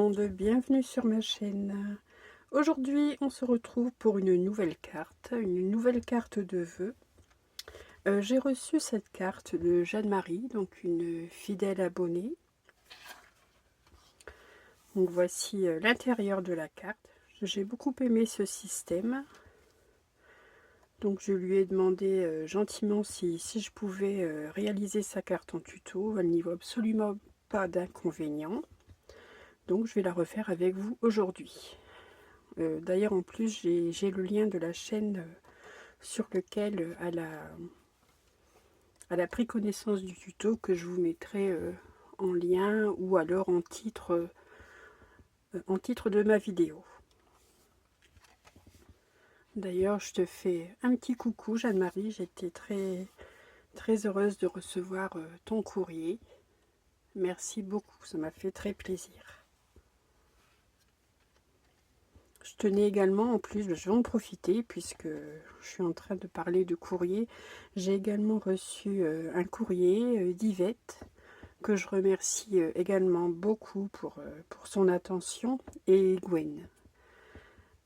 monde, bienvenue sur ma chaîne. Aujourd'hui on se retrouve pour une nouvelle carte de vœux. J'ai reçu cette carte de Jeanne-Marie, donc une fidèle abonnée. Donc voici l'intérieur de la carte. J'ai beaucoup aimé ce système. Donc je lui ai demandé gentiment si je pouvais réaliser sa carte en tuto. Elle n'y voit absolument pas d'inconvénient. Donc je vais la refaire avec vous aujourd'hui. D'ailleurs en plus j'ai le lien de la chaîne sur lequel elle a pris connaissance du tuto, que je vous mettrai en lien ou alors en titre de ma vidéo. D'ailleurs je te fais un petit coucou Jeanne-Marie, j'étais très heureuse de recevoir ton courrier. Merci beaucoup, ça m'a fait très plaisir. Je tenais également, en plus, je vais en profiter puisque je suis en train de parler de courrier. J'ai également reçu un courrier d'Yvette que je remercie également beaucoup pour son attention, et Gwen.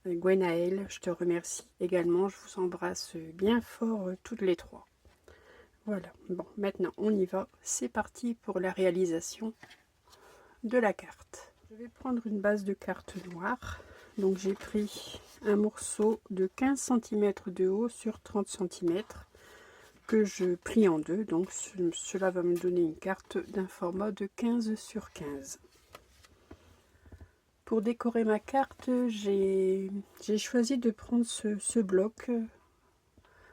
Gwen à elle, je te remercie également. Je vous embrasse bien fort toutes les trois. Voilà, bon, maintenant on y va. C'est parti pour la réalisation de la carte. Je vais prendre une base de carte noire. Donc j'ai pris un morceau de 15 cm de haut sur 30 cm que je plie en deux. Donc cela va me donner une carte d'un format de 15 sur 15. Pour décorer ma carte, j'ai choisi de prendre ce bloc.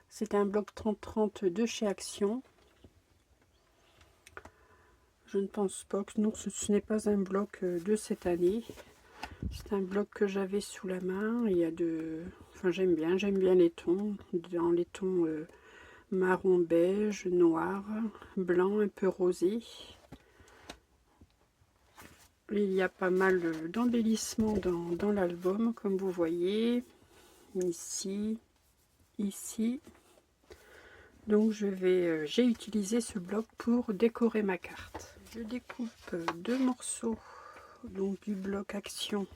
C'est un bloc 30-30 de chez Action. Je ne pense pas que non, ce n'est pas un bloc de cette année. C'est un bloc que j'avais sous la main. Il y a enfin j'aime bien les tons, dans les tons marron, beige, noir, blanc, un peu rosé. Il y a pas mal d'embellissements dans l'album, comme vous voyez, ici. Donc j'ai utilisé ce bloc pour décorer ma carte. Je découpe deux morceaux donc du bloc Action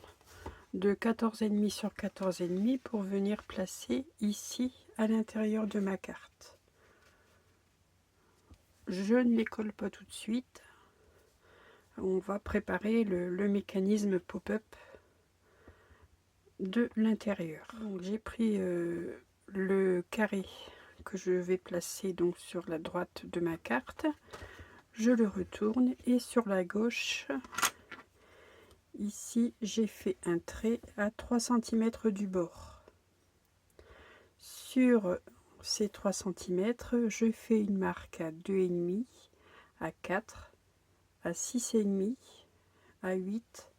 de 14,5 sur 14,5 pour venir placer ici à l'intérieur de ma carte. Je ne les colle pas tout de suite. On va préparer le mécanisme pop-up de l'intérieur. J'ai pris le carré que je vais placer donc sur la droite de ma carte. Je le retourne et sur la gauche, ici j'ai fait un trait à 3 cm du bord. Sur ces 3 cm, je fais une marque à 2,5, à 4, à 6,5, à 8,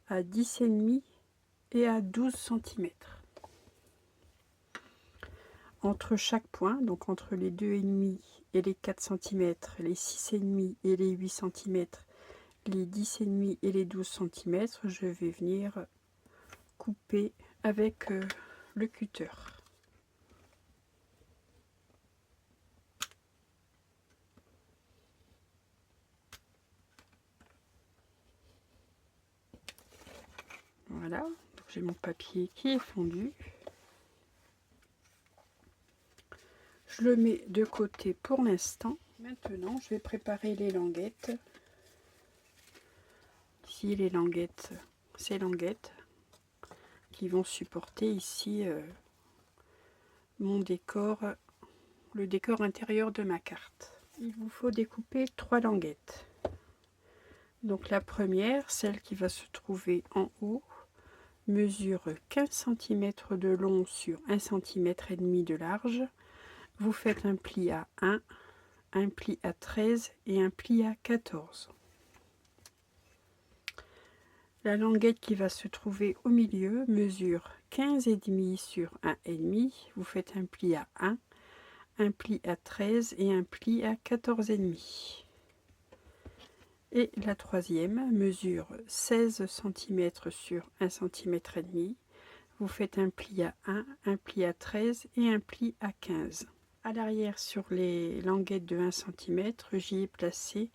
à 10,5 et à 12 cm. Entre chaque point, donc entre les 2,5 et les 4 cm, les 6,5 et les 8 cm, les 10,5 et les 12 cm, je vais venir couper avec le cutter. Voilà, j'ai mon papier qui est fondu. Je le mets de côté pour l'instant. Maintenant, je vais préparer les languettes. Ici, les languettes, ces languettes qui vont supporter ici mon décor, le décor intérieur de ma carte. Il vous faut découper 3 languettes. Donc la première, celle qui va se trouver en haut, mesure 15 cm de long sur 1,5 cm de large. Vous faites un pli à 1, un pli à 13 et un pli à 14. La languette qui va se trouver au milieu mesure 15,5 sur 1,5. Vous faites un pli à 1, un pli à 13 et un pli à 14,5. Et la troisième mesure 16 cm sur 1,5 cm. Vous faites un pli à 1, un pli à 13 et un pli à 15. À l'arrière, sur les languettes de 1 cm, j'y ai placé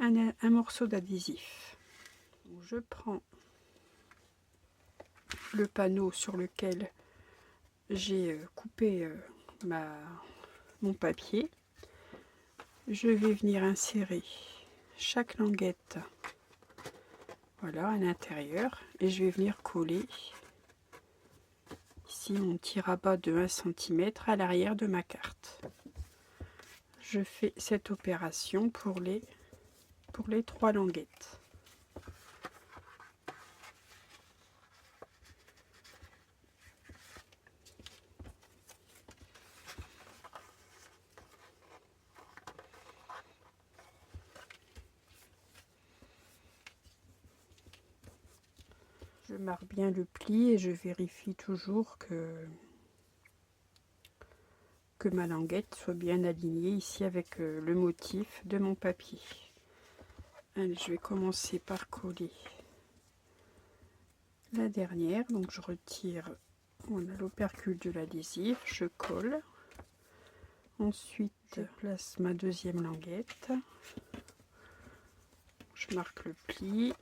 un morceau d'adhésif. Donc, je prends le panneau sur lequel j'ai coupé mon papier. Je vais venir insérer chaque languette, voilà, à l'intérieur, et je vais venir coller ici mon petit rabat de 1 cm à l'arrière de ma carte. Je fais cette opération pour les 3 languettes. Je marque bien le pli et je vérifie toujours que ma languette soit bien alignée ici avec le motif de mon papier. Allez, je vais commencer par coller la dernière. Donc je retire l'opercule de l'adhésif, je colle. Ensuite, je place ma deuxième languette. Je marque le pli.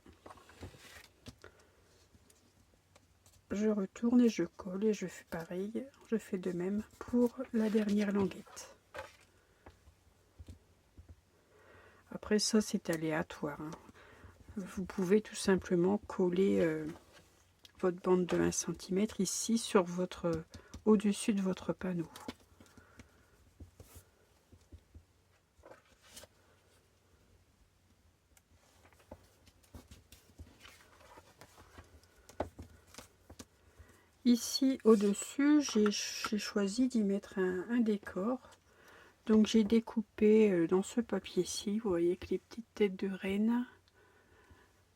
Je retourne et je colle et je fais pareil, je fais de même pour la dernière languette. Après ça c'est aléatoire, hein. Vous pouvez tout simplement coller votre bande de 1 cm ici sur au-dessus de votre panneau. Ici au-dessus, j'ai choisi d'y mettre un décor. Donc j'ai découpé dans ce papier-ci, vous voyez que les petites têtes de reine,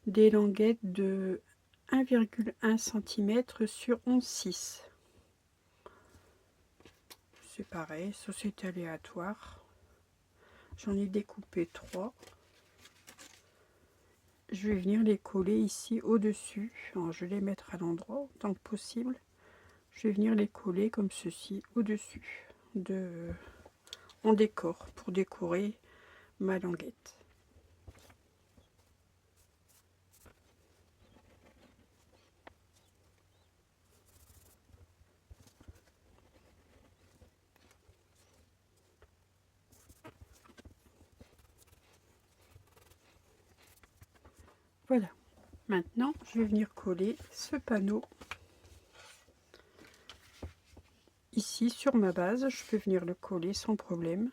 des languettes de 1,1 cm sur 11,6. C'est pareil, ça c'est aléatoire. J'en ai découpé 3. Je vais venir les coller ici au-dessus. Je vais les mettre à l'endroit autant que possible. Je vais venir les coller comme ceci au-dessus en décor pour décorer ma languette. Voilà. Maintenant, je vais venir coller ce panneau ici sur ma base. Je peux venir le coller sans problème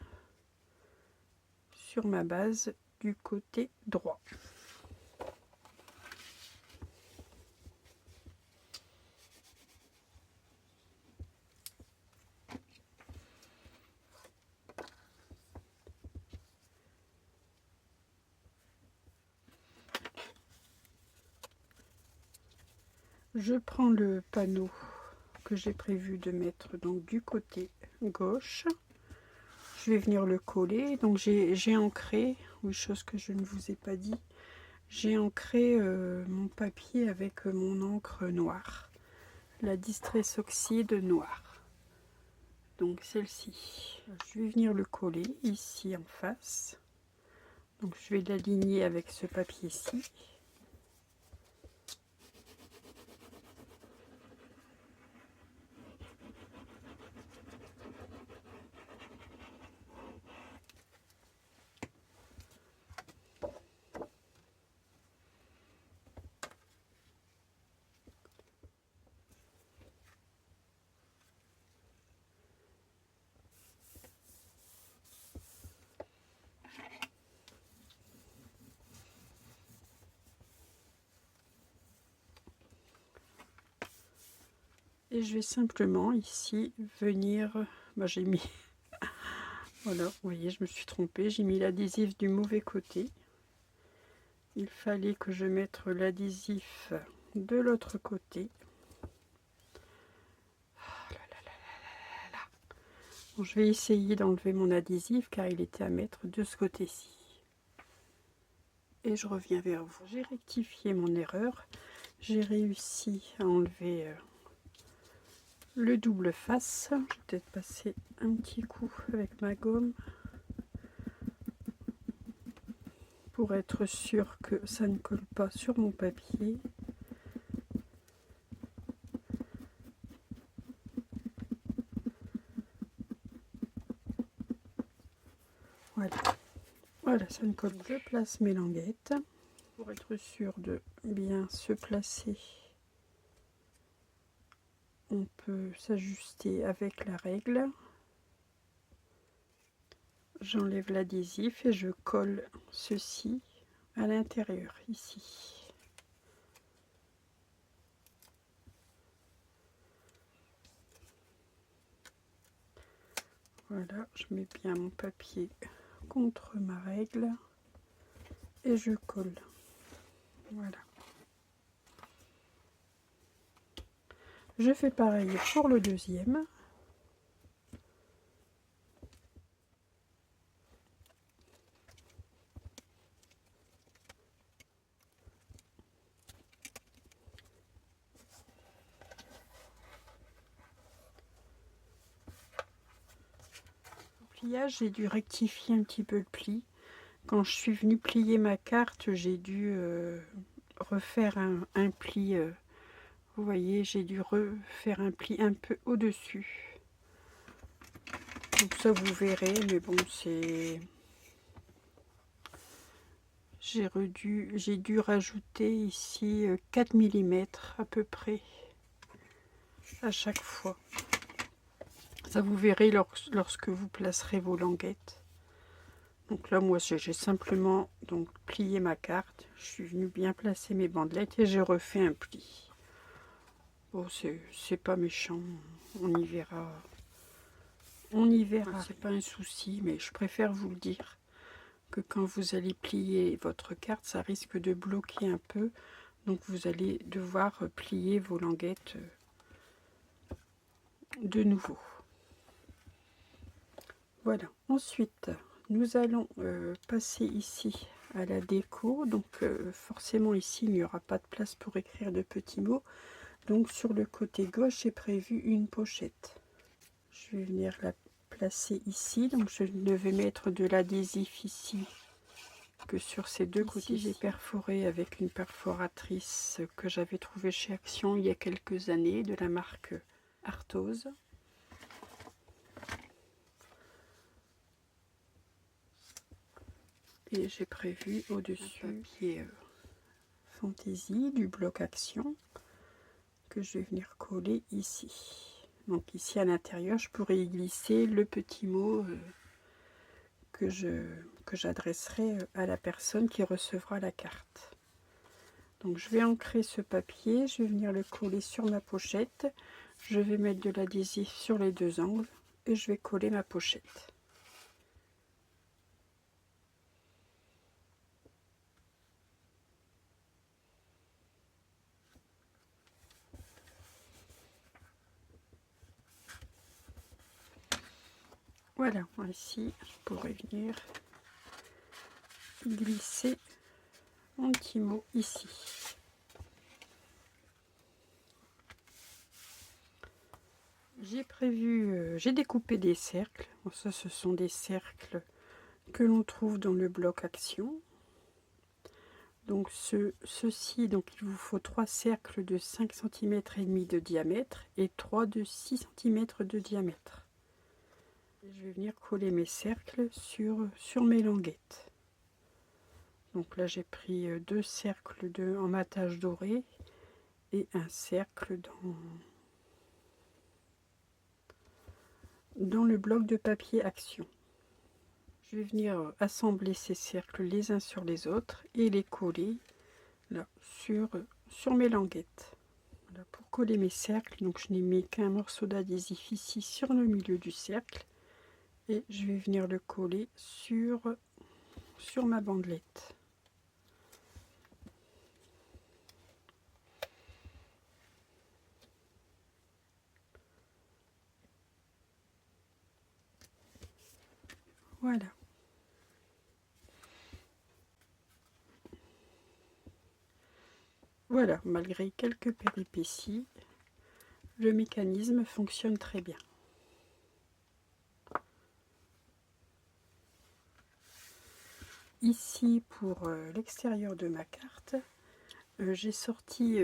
sur ma base du côté droit. Je prends le panneau que j'ai prévu de mettre donc du côté gauche. Je vais venir le coller. Donc j'ai ancré, une chose que je ne vous ai pas dit, j'ai ancré mon papier avec mon encre noire, la Distress Oxide noire. Donc celle-ci, je vais venir le coller ici en face. Donc je vais l'aligner avec ce papier-ci. Et je vais simplement ici venir, j'ai mis, voilà, vous voyez, je me suis trompée, j'ai mis l'adhésif du mauvais côté. Il fallait que je mette l'adhésif de l'autre côté. Bon, je vais essayer d'enlever mon adhésif car il était à mettre de ce côté-ci. Et je reviens vers vous. J'ai rectifié mon erreur. J'ai réussi à enlever le double face. Je vais peut-être passer un petit coup avec ma gomme. pour être sûr que ça ne colle pas sur mon papier. Voilà, voilà, ça ne colle pas. Je place mes languettes pour être sûr de bien se placer. On peut s'ajuster avec la règle. J'enlève l'adhésif et je colle ceci à l'intérieur, ici. Voilà, je mets bien mon papier contre ma règle et je colle. Voilà. Je fais pareil pour le deuxième. Pliage, j'ai dû rectifier un petit peu le pli. Quand je suis venue plier ma carte, j'ai dû refaire un pli. Vous voyez, j'ai dû refaire un pli un peu au-dessus. Donc ça, vous verrez, mais bon, c'est... J'ai dû rajouter ici 4 mm à peu près à chaque fois. Ça, vous verrez lorsque vous placerez vos languettes. Donc là, moi, j'ai simplement donc plié ma carte. Je suis venue bien placer mes bandelettes et j'ai refait un pli. Bon, c'est pas méchant. On y verra. On y verra. C'est pas un souci, mais je préfère vous le dire que quand vous allez plier votre carte, ça risque de bloquer un peu. Donc vous allez devoir plier vos languettes de nouveau. Voilà. Ensuite, nous allons passer ici à la déco. Donc forcément ici, il n'y aura pas de place pour écrire de petits mots. Donc sur le côté gauche, j'ai prévu une pochette. Je vais venir la placer ici. Donc je ne vais mettre de l'adhésif ici que sur ces deux côtés. J'ai perforé avec une perforatrice que j'avais trouvée chez Action il y a quelques années, de la marque Arthose. Et j'ai prévu au-dessus un papier fantaisie du bloc Action que je vais venir coller ici. Donc ici à l'intérieur, je pourrais y glisser le petit mot que j'adresserai à la personne qui recevra la carte. Donc je vais ancrer ce papier, je vais venir le coller sur ma pochette. Je vais mettre de l'adhésif sur les deux angles et je vais coller ma pochette. Voilà, ici je pourrais venir glisser mon petit mot ici. J'ai prévu, j'ai découpé des cercles. Bon, ça, ce sont des cercles que l'on trouve dans le bloc Action. Donc ceci, donc il vous faut 3 cercles de 5 cm et demi de diamètre et 3 de 6 cm de diamètre. Et je vais venir coller mes cercles sur mes languettes. Donc là j'ai pris 2 cercles en matage doré et un cercle dans le bloc de papier Action. Je vais venir assembler ces cercles les uns sur les autres et les coller là sur mes languettes. Voilà, pour coller mes cercles, donc je n'ai mis qu'un morceau d'adhésif ici sur le milieu du cercle et je vais venir le coller sur ma bandelette. Voilà. Voilà, malgré quelques péripéties, le mécanisme fonctionne très bien. ici pour l'extérieur de ma carte, j'ai sorti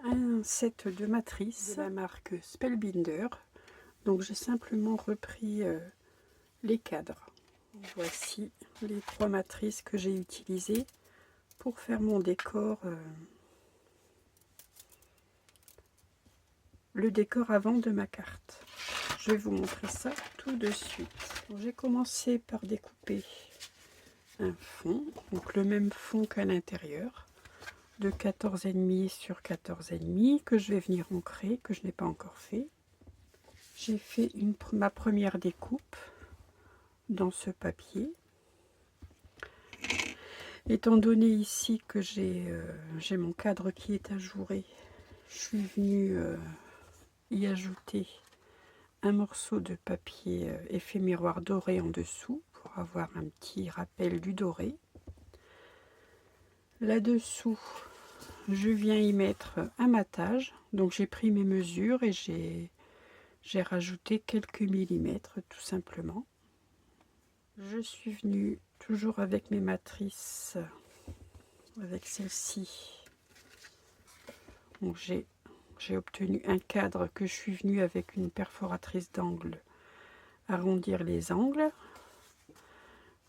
un set de matrices de la marque Spellbinder. Donc j'ai simplement repris les cadres. Voici les 3 matrices que j'ai utilisées pour faire mon décor, le décor avant de ma carte. Je vais vous montrer ça tout de suite. J'ai commencé par découper un fond, donc le même fond qu'à l'intérieur, de 14,5 sur 14,5 que je vais venir ancrer, que je n'ai pas encore fait. J'ai fait ma première découpe dans ce papier. Étant donné ici que j'ai mon cadre qui est ajouré, je suis venue y ajouter un morceau de papier effet miroir doré en dessous pour avoir un petit rappel du doré. Là-dessous, je viens y mettre un matage. Donc j'ai pris mes mesures et j'ai rajouté quelques millimètres tout simplement. Je suis venue toujours avec mes matrices, avec celle-ci. Donc j'ai obtenu un cadre que je suis venue avec une perforatrice d'angle arrondir les angles.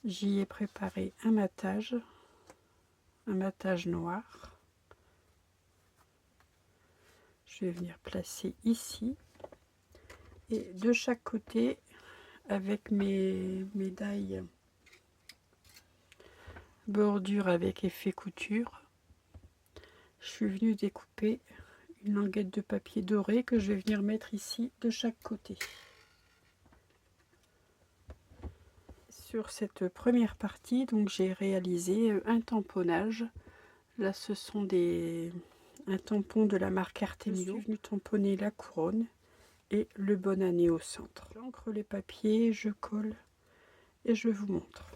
J'y ai préparé un matage noir. Je vais venir placer ici et de chaque côté avec mes médailles bordure avec effet couture, je suis venue découper une languette de papier doré que je vais venir mettre ici de chaque côté. Sur cette première partie, donc j'ai réalisé un tamponnage. Là, ce sont un tampon de la marque Artemio. Je suis venue tamponner la couronne et le bonne année au centre. J'encre les papiers, je colle et je vous montre.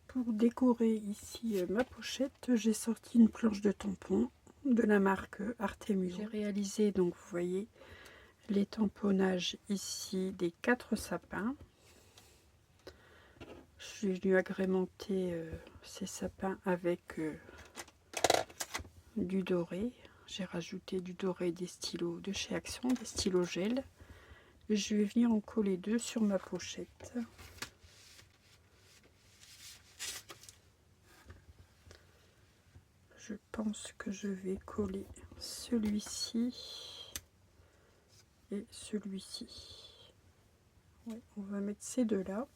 Pour décorer ici ma pochette, j'ai sorti une planche de tampon de la marque Artemio. J'ai réalisé, donc vous voyez, les tamponnages ici des 4 sapins. Je suis venue agrémenter ces sapins avec du doré. J'ai rajouté du doré des stylos de chez Action, des stylos gel. Et je vais venir en coller 2 sur ma pochette. Je pense que je vais coller celui-ci et celui-ci. Ouais, on va mettre ces deux-là.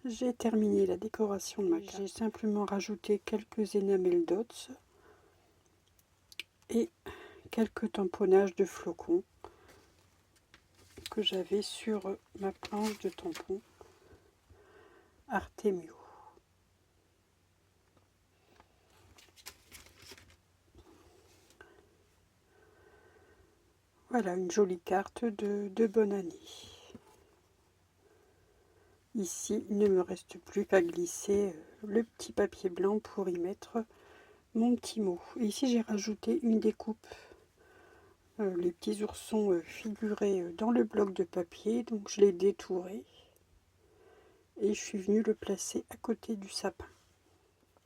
j'ai terminé la décoration de ma carte. J'ai simplement rajouté quelques enamel dots et quelques tamponnages de flocons que j'avais sur ma planche de tampons Artemio. Voilà une jolie carte de bonne année. Ici, il ne me reste plus qu'à glisser le petit papier blanc pour y mettre mon petit mot. Et ici, j'ai rajouté une découpe. Les petits oursons figuraient dans le bloc de papier, donc je l'ai détouré. Et je suis venue le placer à côté du sapin.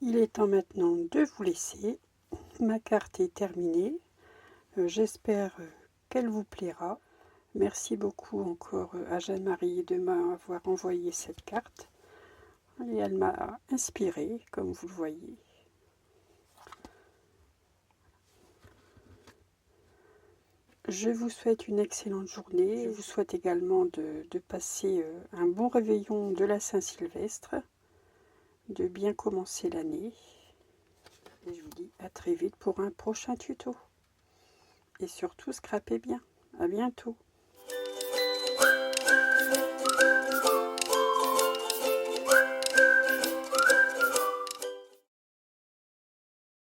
Il est temps maintenant de vous laisser. Ma carte est terminée. J'espère qu'elle vous plaira. Merci beaucoup encore à Jeanne-Marie de m'avoir envoyé cette carte. Et elle m'a inspirée, comme vous le voyez. Je vous souhaite une excellente journée. Je vous souhaite également de passer un bon réveillon de la Saint-Sylvestre, de bien commencer l'année. Et je vous dis à très vite pour un prochain tuto. Et surtout, scrapez bien. À bientôt.